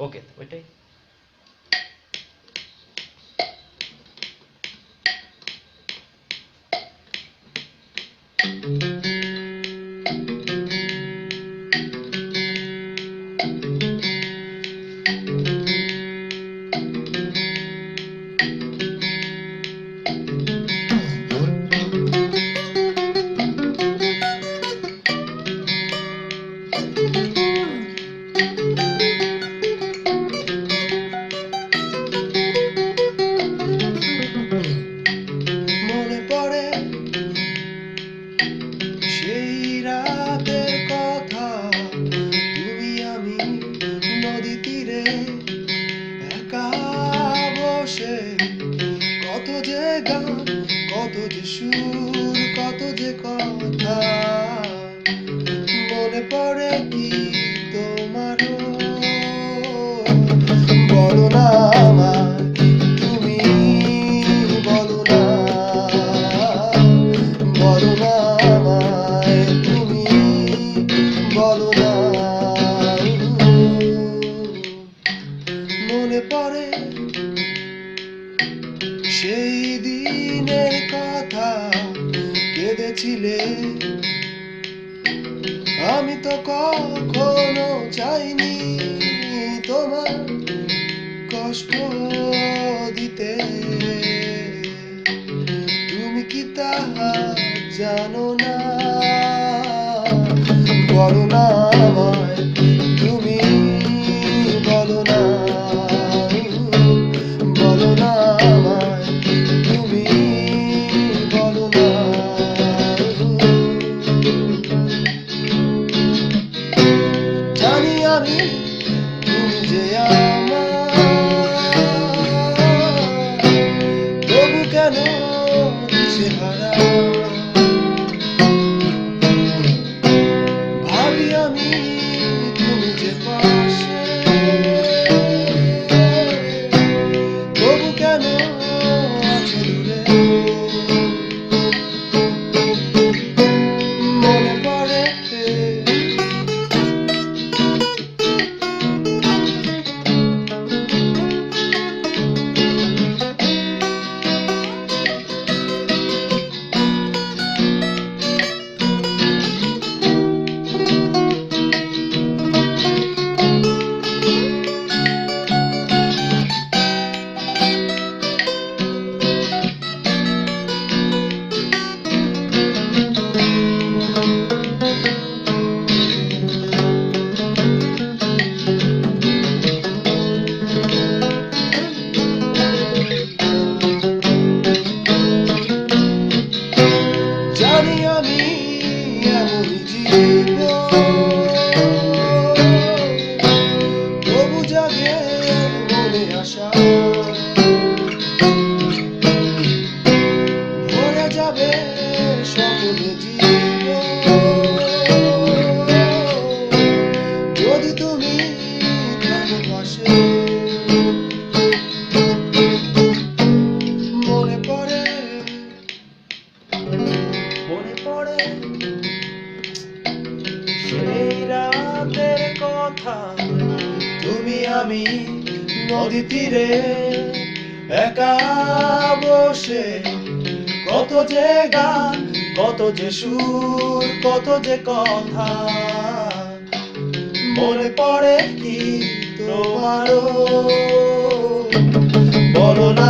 ওকে, ওইটাই। মনে পড়ে সেই রাতের কথা, তুমি আমি নদী তীরে একা বসে, কত যে গান, কত যে সুর, কত যে কথা। মনে পড়ে কি তোমারও? বলো না আমায়, তুমি বলো না, বলো না আমায়, তুমি বলো না। মনে পড়ে সেই দিনের কথা, কেঁদেছিলে, আমি তো কখনো চাইনি তোমার কষ্ট দিতে। তুমি কি তা জানো না? বলো না আমায়, তুমি বলো না, বলো না আমায়, তুমি বলো না। জানি আমি তুমি যে আমার, তবু কেন দিশেহারা? ভাবি আমি তুমি যে পাশে, তবু কেন আছো দূরে? মনে পড়ে জানি আমি এমনই জীবন, তবু জাগে মনে আশা, ভরে যাবে স্বপ্নে জীবন, যদি তুমি থাকো পাশে। মনে পড়ে, মনে পড়ে সেই রাতের কথা, তুমি আমি নদী তীরে একা বসে, কত যে গান, কত যে সুর, কত যে কথা। মনে পড়ে কি তোমারও? বলো না